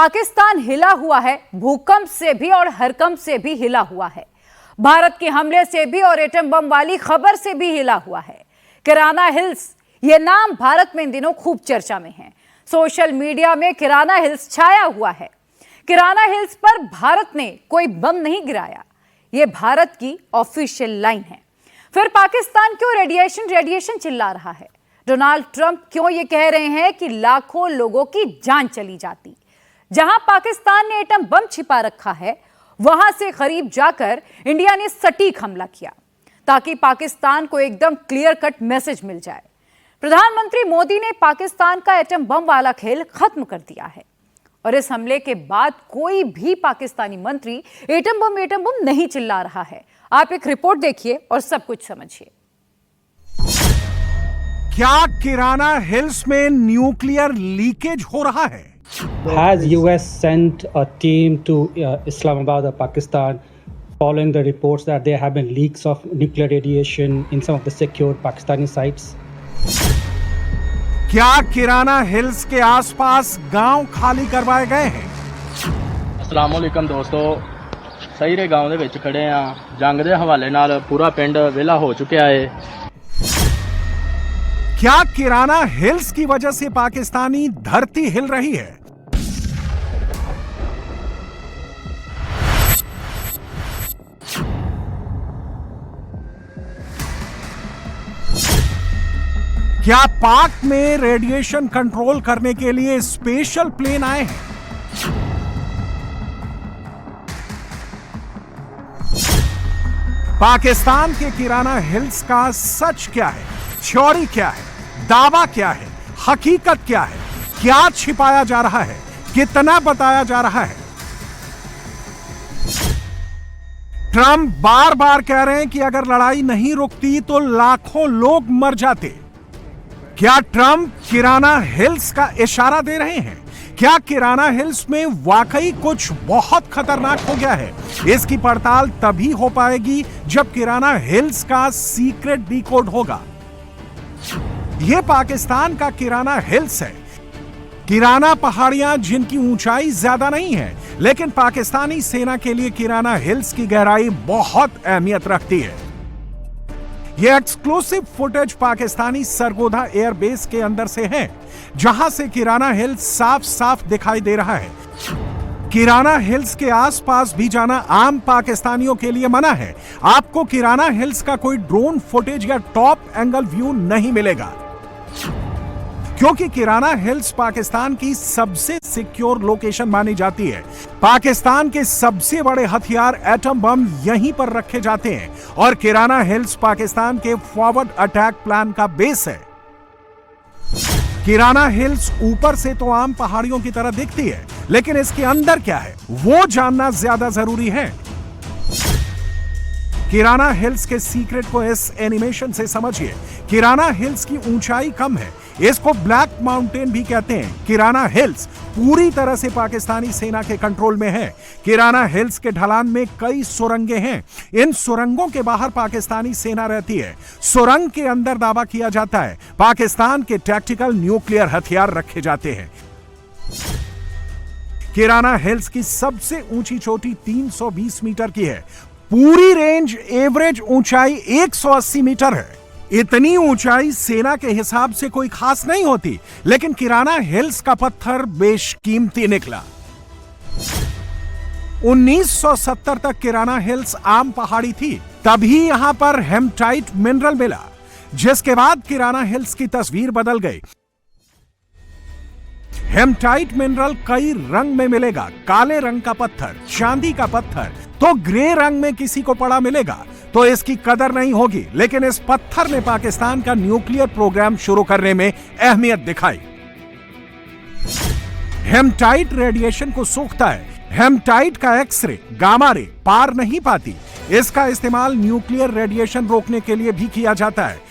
पाकिस्तान हिला हुआ है, भूकंप से भी और हरकंप से भी हिला हुआ है। भारत के हमले से भी और एटम बम वाली खबर से भी हिला हुआ है। किराना हिल्स, यह नाम भारत में इन दिनों खूब चर्चा में है। सोशल मीडिया में किराना हिल्स छाया हुआ है। किराना हिल्स पर भारत ने कोई बम नहीं गिराया, यह भारत की ऑफिशियल लाइन है। फिर पाकिस्तान क्यों रेडिएशन चिल्ला रहा है? डोनाल्ड ट्रंप क्यों ये कह रहे हैं कि लाखों लोगों की जान चली जाती? जहां पाकिस्तान ने एटम बम छिपा रखा है, वहां से करीब जाकर इंडिया ने सटीक हमला किया ताकि पाकिस्तान को एकदम क्लियर कट मैसेज मिल जाए। प्रधानमंत्री मोदी ने पाकिस्तान का एटम बम वाला खेल खत्म कर दिया है और इस हमले के बाद कोई भी पाकिस्तानी मंत्री एटम बम नहीं चिल्ला रहा है। आप एक रिपोर्ट देखिए और सब कुछ समझिए। क्या किराना हिल्स में न्यूक्लियर लीकेज हो रहा है? Has US sent a team to Islamabad or Pakistan following the reports that there have been leaks of nuclear radiation in some of the secured Pakistani sites? क्या किराना हिल्स के आसपास गांव खाली करवाए गए हैं? अस्सलाम वालेकुम दोस्तों, सही रे गांव ਦੇ ਵਿੱਚ ਖੜੇ ਆ। ਜੰਗ ਦੇ ਹਵਾਲੇ ਨਾਲ ਪੂਰਾ ਪਿੰਡ ਵਿਹਲਾ ਹੋ ਚੁੱਕਿਆ ਹੈ। क्या किराना हिल्स की वजह से पाकिस्तानी धरती हिल रही है? क्या पाक में रेडिएशन कंट्रोल करने के लिए स्पेशल प्लेन आए हैं? पाकिस्तान के किराना हिल्स का सच क्या है, थ्योरी क्या है, दावा क्या है, हकीकत क्या है, क्या छिपाया जा रहा है, कितना बताया जा रहा है? ट्रंप बार बार कह रहे हैं कि अगर लड़ाई नहीं रुकती तो लाखों लोग मर जाते। क्या ट्रंप किराना हिल्स का इशारा दे रहे हैं? क्या किराना हिल्स में वाकई कुछ बहुत खतरनाक हो गया है? इसकी पड़ताल तभी हो पाएगी जब किराना हिल्स का सीक्रेट डिकोड होगा। यह पाकिस्तान का किराना हिल्स है। किराना पहाड़ियां जिनकी ऊंचाई ज्यादा नहीं है, लेकिन पाकिस्तानी सेना के लिए किराना हिल्स की गहराई बहुत अहमियत रखती है। यह exclusive footage Pakistani Sargodha airbase के अंदर से है, जहां से किराना हिल्स साफ साफ दिखाई दे रहा है। किराना हिल्स के आसपास भी जाना आम पाकिस्तानियों के लिए मना है। आपको किराना हिल्स का कोई ड्रोन फुटेज या टॉप एंगल व्यू नहीं मिलेगा, क्योंकि किराना हिल्स पाकिस्तान की सबसे सिक्योर लोकेशन मानी जाती है। पाकिस्तान के सबसे बड़े हथियार एटम बम यहीं पर रखे जाते हैं और किराना हिल्स पाकिस्तान के फॉरवर्ड अटैक प्लान का बेस है। किराना हिल्स ऊपर से तो आम पहाड़ियों की तरह दिखती है, लेकिन इसके अंदर क्या है वो जानना ज्यादा जरूरी है। किराना हिल्स के सीक्रेट को इस एनिमेशन से समझिए। किराना हिल्स की ऊंचाई कम है, इसको ब्लैक माउंटेन भी कहते हैं। किराना हिल्स पूरी तरह से पाकिस्तानी सेना के कंट्रोल में है। किराना हिल्स के ढलान में कई सुरंगें हैं। इन सुरंगों के बाहर पाकिस्तानी सेना रहती है। सुरंग के अंदर दावा किया जाता है पाकिस्तान के टैक्टिकल न्यूक्लियर हथियार रखे जाते हैं। किराना हिल्स की सबसे ऊंची चोटी 320 मीटर की है। पूरी रेंज एवरेज ऊंचाई 180 मीटर है। इतनी ऊंचाई सेना के हिसाब से कोई खास नहीं होती, लेकिन किराना हिल्स का पत्थर बेशकीमती निकला। 1970 तक किराना हिल्स आम पहाड़ी थी, तभी यहां पर हेमटाइट मिनरल मिला, जिसके बाद किराना हिल्स की तस्वीर बदल गई। हेमटाइट मिनरल कई रंग में मिलेगा। काले रंग का पत्थर, चांदी का पत्थर तो ग्रे रंग में किसी को पड़ा मिलेगा, तो इसकी कदर नहीं होगी। लेकिन इस पत्थर ने पाकिस्तान का न्यूक्लियर प्रोग्राम शुरू करने में अहमियत दिखाई। हेमटाइट रेडिएशन को सोखता है। हेमटाइट का एक्सरे, गामा रे पार नहीं पाती। इसका इस्तेमाल न्यूक्लियर रेडिएशन रोकने के लिए भी किया जाता है।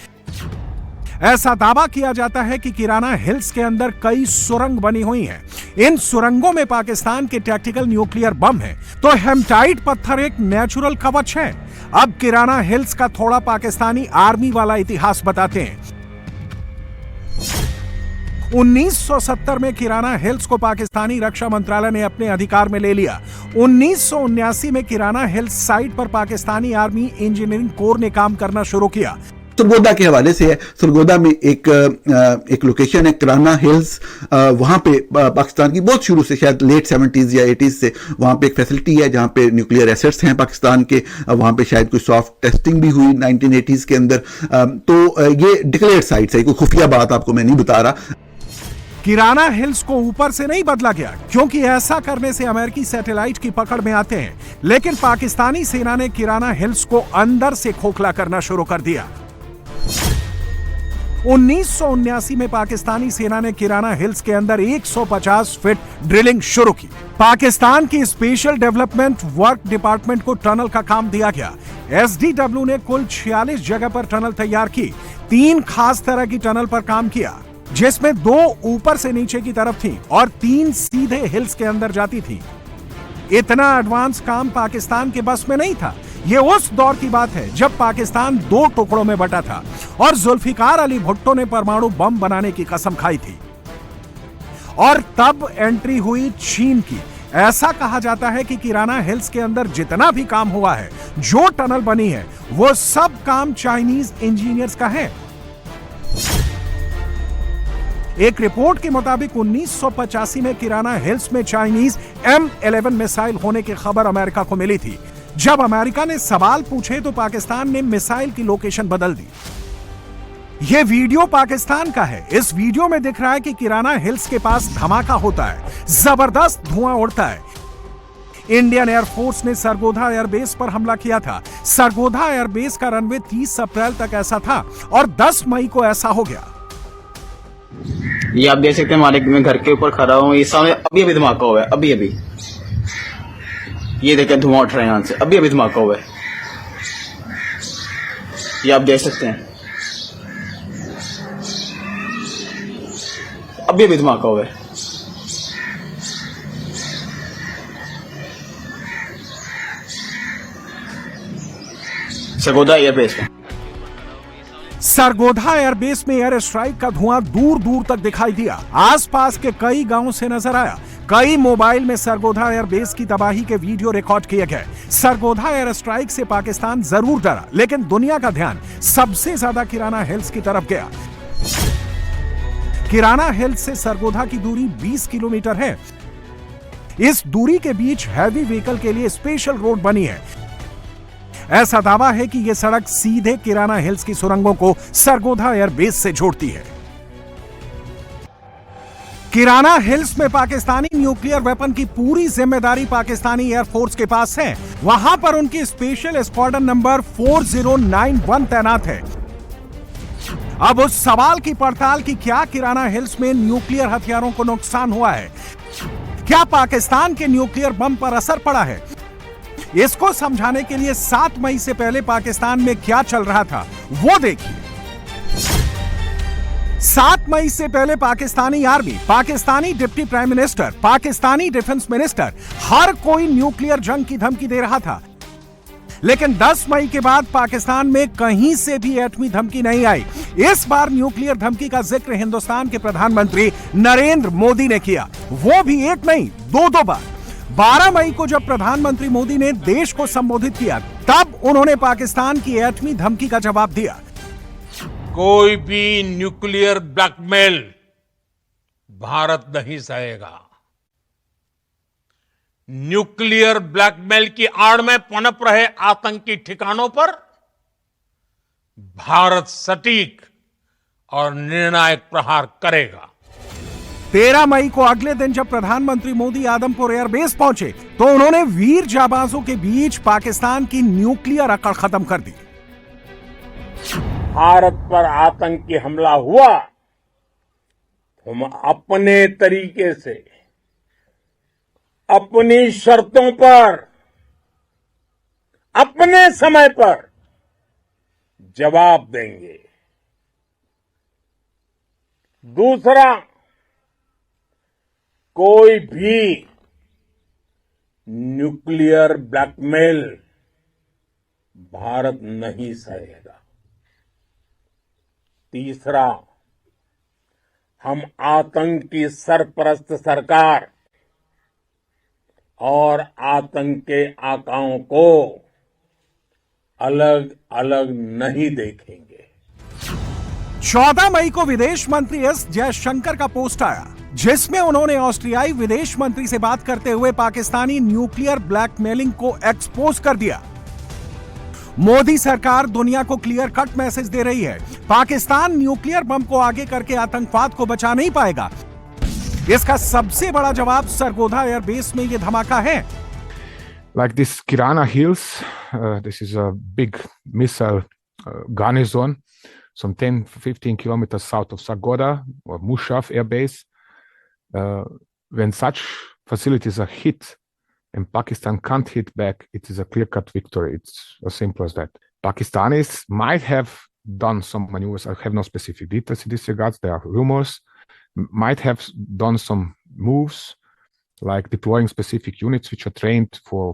ऐसा दावा किया जाता है कि किराना हिल्स के अंदर कई सुरंग बनी हुई हैं। इन सुरंगों में पाकिस्तान के टैक्टिकल न्यूक्लियर बम है। तो हेमटाइट पत्थर एक नेचुरल कवच है। अब किराना हिल्स का थोड़ा पाकिस्तानी आर्मी वाला इतिहास बताते हैं। 1970 में किराना हिल्स को पाकिस्तानी रक्षा मंत्रालय ने अपने अधिकार में ले लिया। 1979 में किराना हिल्स साइट पर पाकिस्तानी आर्मी इंजीनियरिंग कोर ने काम करना शुरू किया। सरगोदा के हवाले से है। सरगोदा में एक लोकेशन है किराना हिल्स, वहां पे पाकिस्तान की बहुत शुरू से शायद लेट 70s या 80s से वहां पे एक फैसिलिटी है जहां पे न्यूक्लियर एसेट्स हैं पाकिस्तान के। वहां पे शायद कोई सॉफ्ट टेस्टिंग भी हुई 1980s के अंदर। तो ये डिक्लेयर्ड साइट्स है, कोई खुफिया बात आपको मैं नहीं बता रहा। किराना हिल्स को ऊपर से नहीं बदला गया, क्योंकि ऐसा करने से अमेरिकी सैटेलाइट की पकड़ में आते हैं। लेकिन पाकिस्तानी सेना ने किराना हिल्स को अंदर से खोखला करना शुरू कर दिया। 1979 में पाकिस्तानी सेना ने किराना हिल्स के अंदर 150 फीट ड्रिलिंग शुरू की। पाकिस्तान की स्पेशल डेवलपमेंट वर्क डिपार्टमेंट को टनल का काम दिया गया। एसडीडब्ल्यू ने कुल 46 जगह पर टनल तैयार की। 3 खास तरह की टनल पर काम किया, जिसमें 2 ऊपर से नीचे की तरफ थी और 3 सीधे हिल्स के अंदर जाती थी। इतना एडवांस काम पाकिस्तान के बस में नहीं था। ये उस दौर की बात है जब पाकिस्तान 2 टुकड़ों में बटा था और जुल्फिकार अली भुट्टो ने परमाणु बम बनाने की कसम खाई थी। और तब एंट्री हुई चीन की। ऐसा कहा जाता है कि किराना हिल्स के अंदर जितना भी काम हुआ है, जो टनल बनी है, वो सब काम चाइनीज इंजीनियर्स का है। एक रिपोर्ट के मुताबिक 1985 में किराना हिल्स में चाइनीज M11 मिसाइल होने की खबर अमेरिका को मिली थी। जब अमेरिका ने सवाल पूछे तो पाकिस्तान ने मिसाइल की लोकेशन बदल दी। यह वीडियो पाकिस्तान का है। इस वीडियो में दिख रहा है कि किराना हिल्स के पास धमाका होता है, जबरदस्त धुआं उड़ता है। इंडियन एयरफोर्स ने सरगोधा एयरबेस पर हमला किया था। सरगोधा एयरबेस का रनवे 30 अप्रैल तक ऐसा था और 10 मई को ऐसा हो गया। ये आप देख सकते हैं, मालिक मैं घर के ऊपर खड़ा हूँ। ये सामने अभी धमाका हुआ है, अभी ये देखें धुआं उठ रहा है यहां से, अभी धमाका हुआ है। ये आप देख सकते हैं, अभी धमाका हुआ है। सरगोदा एयरबेस में सरगोधा एयरबेस में एयर स्ट्राइक का धुआं दूर दूर तक दिखाई दिया। आसपास के कई गांवों से नजर आया। कई मोबाइल में सरगोधा एयरबेस की तबाही के वीडियो रिकॉर्ड किए गए। सरगोधा एयर स्ट्राइक से पाकिस्तान जरूर डरा, लेकिन दुनिया का ध्यान सबसे ज्यादा किराना हिल्स की तरफ गया। किराना हिल्स से सरगोधा की दूरी 20 किलोमीटर है। इस दूरी के बीच हैवी व्हीकल के लिए स्पेशल रोड बनी है। ऐसा दावा है कि यह सड़क सीधे किराना हिल्स की सुरंगों को सरगोधा एयरबेस से जोड़ती है। किराना हिल्स में पाकिस्तानी न्यूक्लियर वेपन की पूरी जिम्मेदारी पाकिस्तानी एयरफोर्स के पास है। वहां पर उनकी स्पेशल स्क्वाड्रन नंबर 4091 तैनात है। अब उस सवाल की पड़ताल की क्या किराना हिल्स में न्यूक्लियर हथियारों को नुकसान हुआ है, क्या पाकिस्तान के न्यूक्लियर बम पर असर पड़ा है, इसको समझाने के लिए 7 मई से पहले पाकिस्तान में क्या चल रहा था वो देखिए। 7 मई से पहले Pakistani army, Pakistani deputy prime minister, Pakistani defence minister, हर कोई न्यूक्लियर जंग की धमकी दे रहा था। लेकिन 10 मई के बाद पाकिस्तान में कहीं से भी एटमी धमकी नहीं आई। इस बार न्यूक्लियर धमकी का जिक्र हिंदुस्तान के प्रधानमंत्री नरेंद्र मोदी ने किया, वो भी एक नहीं 2 बार। 12 मई को जब प्रधानमंत्री मोदी ने देश को संबोधित किया, तब उन्होंने पाकिस्तान की एटमी धमकी का जवाब दिया। कोई भी न्यूक्लियर ब्लैकमेल भारत नहीं सहेगा। न्यूक्लियर ब्लैकमेल की आड़ में पनप रहे आतंकी ठिकानों पर भारत सटीक और निर्णायक प्रहार करेगा। 13 मई को अगले दिन जब प्रधानमंत्री मोदी आदमपुर एयरबेस पहुंचे, तो उन्होंने वीर जाबाजों के बीच पाकिस्तान की न्यूक्लियर अकड़ खत्म कर दी। भारत पर आतंकी हमला हुआ, हम अपने तरीके से, अपनी शर्तों पर, अपने समय पर जवाब देंगे। दूसरा, कोई भी न्यूक्लियर ब्लैकमेल भारत नहीं सहेगा। तीसरा, हम आतंक की सरपरस्त सरकार और आतंक के आकाओं को अलग अलग नहीं देखेंगे। 14 मई को विदेश मंत्री एस जयशंकर का पोस्ट आया, जिसमें उन्होंने ऑस्ट्रियाई विदेश मंत्री से बात करते हुए पाकिस्तानी न्यूक्लियर ब्लैकमेलिंग को एक्सपोज कर दिया। मोदी सरकार दुनिया को क्लियर कट मैसेज दे रही है, पाकिस्तान न्यूक्लियर बम को आगे करके आतंकवाद को बचा नहीं पाएगा। इसका सबसे बड़ा जवाब सरगोधा एयरबेस में यह धमाका है। Like this Kirana Hills, this is a big missile gunny zone, some 10-15 kilometers south of Sargodha or Mushaf Air Base. When such facilities are hit and Pakistan can't hit back, it is a clear-cut victory. It's as simple as that. Pakistanis might have done some maneuvers. I have no specific details in this regard. There are rumors. Might have done some moves, like deploying specific units which are trained for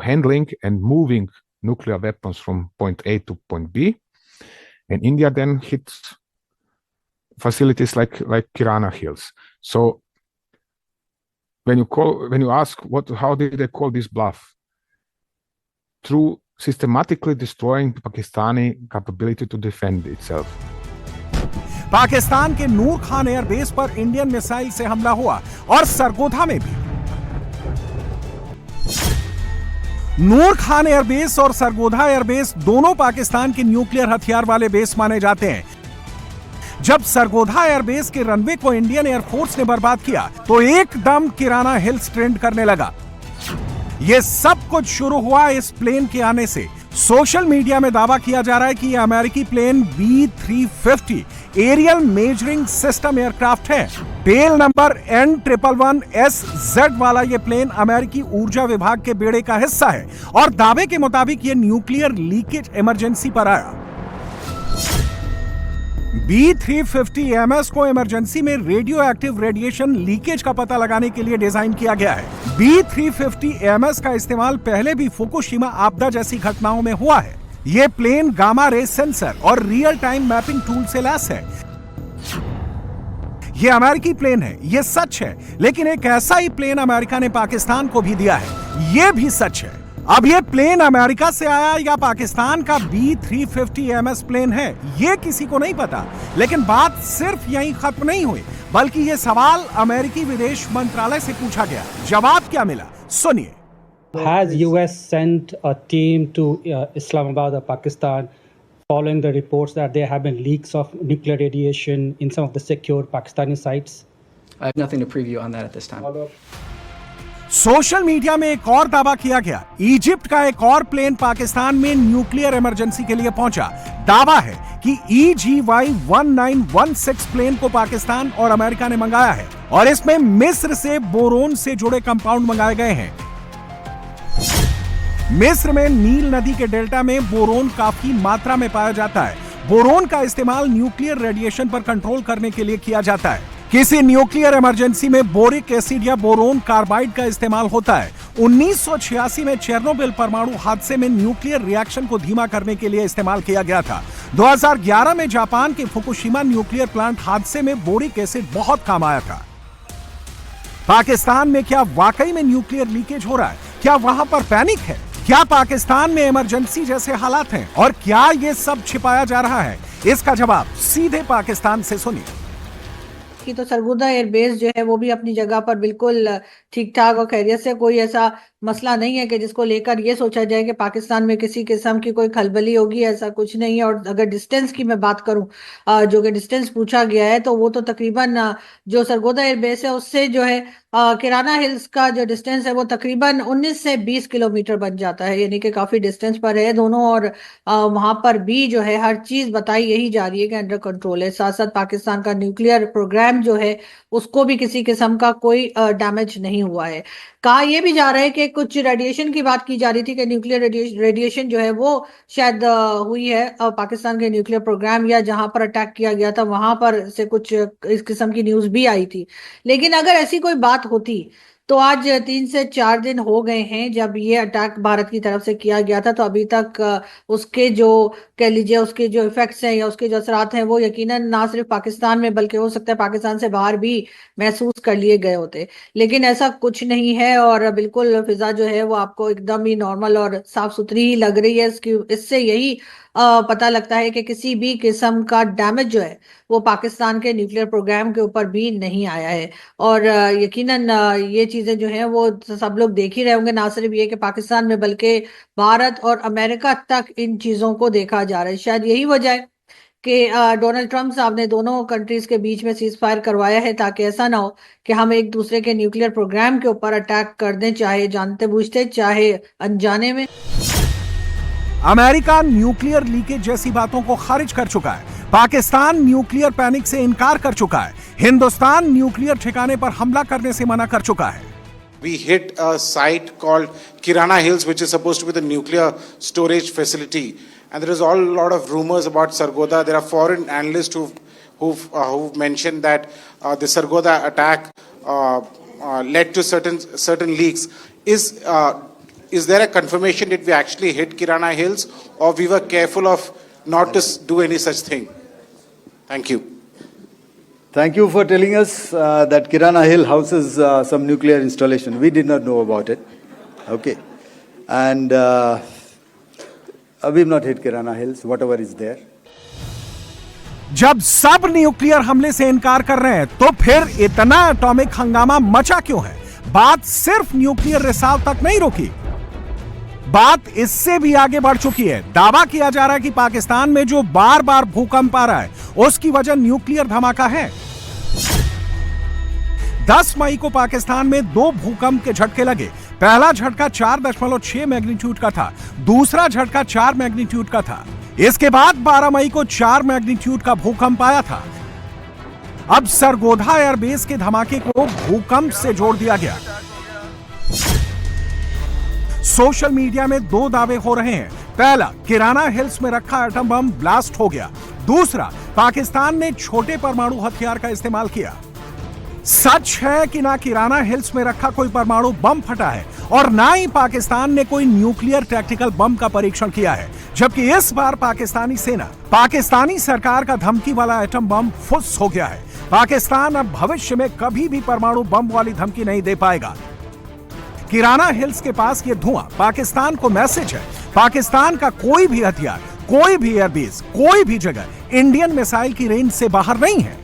handling and moving nuclear weapons from point A to point B. And India then hit facilities like Kirana Hills. So when you ask how did they call this bluff? Through systematically destroying Pakistani capability to defend itself. Pakistan के नूर Khan airbase पर Indian missile से हमला हुआ और सरगोधा में भी। नूर Khan airbase और Sargodha airbase दोनों पाकिस्तान के न्यूक्लियर हथियार वाले बेस माने जाते हैं। जब सरगोधा एयरबेस के रनवे को इंडियन एयरफोर्स ने बर्बाद किया तो एकदम किराना हिल्स ट्रेंड करने लगा। यह सब कुछ शुरू हुआ इस प्लेन के आने से। सोशल मीडिया में दावा किया जा रहा है कि यह अमेरिकी plane B-350 aerial measuring system aircraft है। टेल नंबर N111SZ वाला यह प्लेन अमेरिकी ऊर्जा विभाग के बेड़े का हिस्सा है और दावे के मुताबिक यह न्यूक्लियर लीकेज इमरजेंसी पर आया। B-350MS को इमरजेंसी में रेडियो एक्टिव रेडिएशन लीकेज का पता लगाने के लिए डिजाइन किया गया है। B-350MS का इस्तेमाल पहले भी फुकुशिमा आपदा जैसी घटनाओं में हुआ है। यह प्लेन गामा रे सेंसर और रियल टाइम मैपिंग टूल से लैस है। यह अमेरिकी प्लेन है, यह सच है, लेकिन एक ऐसा ही प्लेन अमेरिका ने पाकिस्तान को भी दिया है, यह भी सच है। अब यह प्लेन अमेरिका से आया या पाकिस्तान का B-350MS प्लेन है, यह किसी को नहीं पता। लेकिन बात सिर्फ यहीं खत्म नहीं हुई, बल्कि यह सवाल अमेरिकी विदेश मंत्रालय से पूछा गया। जवाब क्या मिला, सुनिए। Has US sent a team to Islamabad or Pakistan following the reports that there have been leaks of nuclear radiation in some of the secure Pakistani sites? I have nothing to preview on that at this time. Social media में एक और दावा किया गया, Egypt का एक और plane Pakistan में न्यूक्लियर इमरजेंसी के लिए पहुंचा। दावा है कि EGY-1916 प्लेन को पाकिस्तान और अमेरिका ने मंगाया है और इसमें मिस्र से बोरोन से जुड़े कंपाउंड मंगाए गए हैं। मिस्र में नील नदी के डेल्टा में बोरोन काफी मात्रा में पाया जाता है। बोरोन का इस्तेमाल न्यूक्लियर रेडिएशन पर कंट्रोल करने के लिए किया जाता है। किसी न्यूक्लियर इमरजेंसी में बोरिक एसिड या बोरोन कार्बाइड का इस्तेमाल होता है। 1986 में चेर्नोबिल परमाणु हादसे में न्यूक्लियर रिएक्शन को धीमा करने के लिए इस्तेमाल किया गया था। 2011 में जापान के फुकुशिमा न्यूक्लियर प्लांट हादसे में बोरिक एसिड बहुत काम आया था। पाकिस्तान में क्या वाकई में न्यूक्लियर लीकेज हो रहा है? क्या वहां पर पैनिक है? क्या पाकिस्तान में इमरजेंसी जैसे हालात हैं? और क्या यह सब छिपाया जा रहा है? इसका जवाब सीधे पाकिस्तान से सुनिए। की तो सरगोधा एयरबेस जो है वो भी अपनी जगह पर बिल्कुल ठीक ठाक और खैरियत से, कोई ऐसा मसला नहीं है कि जिसको लेकर ये सोचा जाए कि पाकिस्तान में किसी किस्म की कोई खलबली होगी, ऐसा कुछ नहीं है। और अगर डिस्टेंस की मैं बात करूं, जो कि डिस्टेंस पूछा गया है, तो वो तो तकरीबन जो सरगोधा एयरबेस है उससे जो है किराना हिल्स का जो डिस्टेंस है वो तकरीबन 19 से 20 किलोमीटर बन जाता है, यानी कि काफी डिस्टेंस पर है दोनों। और वहां पर भी जो है हर चीज बताई यही जा रही है कि अंडर कंट्रोल है। साथ साथ पाकिस्तान का न्यूक्लियर प्रोग्राम जो है उसको भी किसी किस्म का कोई डैमेज नहीं हुआ है। कहा यह भी जा रहा है कि कुछ रेडिएशन की बात की जा रही थी कि न्यूक्लियर रेडिएशन जो है वो शायद हुई है पाकिस्तान के न्यूक्लियर प्रोग्राम या जहां पर अटैक किया गया था वहां पर से कुछ इस किस्म की न्यूज भी आई थी। लेकिन अगर ऐसी कोई बात होती तो आज 3 से 4 दिन हो गए हैं जब ये अटैक भारत की तरफ से किया गया था। तो अभी तक उसके जो कह लीजिए उसके जो इफेक्ट्स हैं या उसके जो असरात हैं वो यकीनन ना सिर्फ पाकिस्तान में बल्कि हो सकता है पाकिस्तान से बाहर भी महसूस कर लिए गए होते, लेकिन ऐसा कुछ नहीं है। और बिल्कुल फिजा जो है वो आपको एकदम ही नॉर्मल और साफ सुथरी ही लग रही है। इससे यही पता लगता है कि किसी भी किस्म का डैमेज जो है वो पाकिस्तान के न्यूक्लियर प्रोग्राम के ऊपर भी नहीं आया है। और यकीनन ये चीजें जो हैं वो सब लोग देख ही रहे होंगे, ना सिर्फ ये कि पाकिस्तान में बल्कि भारत और अमेरिका तक इन चीजों को देखा जा रहा है। शायद यही वजह है कि डोनाल्ड ट्रंप साहब ने दोनों कंट्रीज के बीच में सीज फायर करवाया है, ताकि ऐसा ना हो कि हम एक दूसरे के न्यूक्लियर प्रोग्राम के ऊपर अटैक कर दें, चाहे जानते बूझते चाहे अनजाने में। अमेरिका न्यूक्लियर लीकेज जैसी बातों को खारिज कर चुका है। पाकिस्तान न्यूक्लियर पैनिक से इनकार कर चुका है। हिंदुस्तान न्यूक्लियर ठिकाने पर हमला करने से मना कर चुका है। We hit a site called Kirana Hills, which is supposed to be the nuclear storage facility. And there is a lot of rumors about Sargodha. There are foreign analysts who've mentioned that the Sargodha attack led to certain leaks. Is there a confirmation that we actually hit Kirana Hills, or we were careful of not to do any such thing? Thank you. Thank you for telling us that Kirana Hill houses some nuclear installation. We did not know about it. Okay. And we've not hit Kirana Hills, whatever is there. जब सब nuclear हमले से इनकार कर रहे हैं तो फिर इतना एटॉमिक हंगामा मचा क्यों है? बात सिर्फ न्यूक्लियर रिसाव तक नहीं रुकी, बात इससे भी आगे बढ़ चुकी है। दावा किया जा रहा है कि पाकिस्तान में जो बार बार भूकंप आ रहा है उसकी वजह न्यूक्लियर धमाका है। 10 मई को पाकिस्तान में 2 भूकंप के झटके लगे। पहला झटका 4.6 मैग्नीट्यूड का था, दूसरा झटका 4 मैग्नीट्यूड का था। इसके बाद 12 मई को 4 मैग्नीट्यूड का भूकंप आया था। अब सरगोधा एयरबेस के धमाके को भूकंप से जोड़ दिया गया। सोशल मीडिया में 2 दावे हो रहे हैं। पहला, किराना हिल्स में रखा एटम बम ब्लास्ट हो गया। दूसरा, पाकिस्तान ने छोटे परमाणु हथियार का इस्तेमाल किया। सच है कि ना किराना हिल्स में रखा कोई परमाणु बम फटा है और ना ही पाकिस्तान ने कोई न्यूक्लियर टैक्टिकल बम का परीक्षण किया है, जबकि इस बार पाकिस्तानी सेना पाकिस्तानी सरकार का धमकी वाला एटम बम फुस हो गया है। पाकिस्तान अब भविष्य में कभी भी परमाणु बम वाली धमकी नहीं दे पाएगा। किराना हिल्स के पास ये धुआं पाकिस्तान को मैसेज है, पाकिस्तान का कोई भी हथियार, कोई भी एयरबेस, कोई भी जगह इंडियन मिसाइल की रेंज से बाहर नहीं है।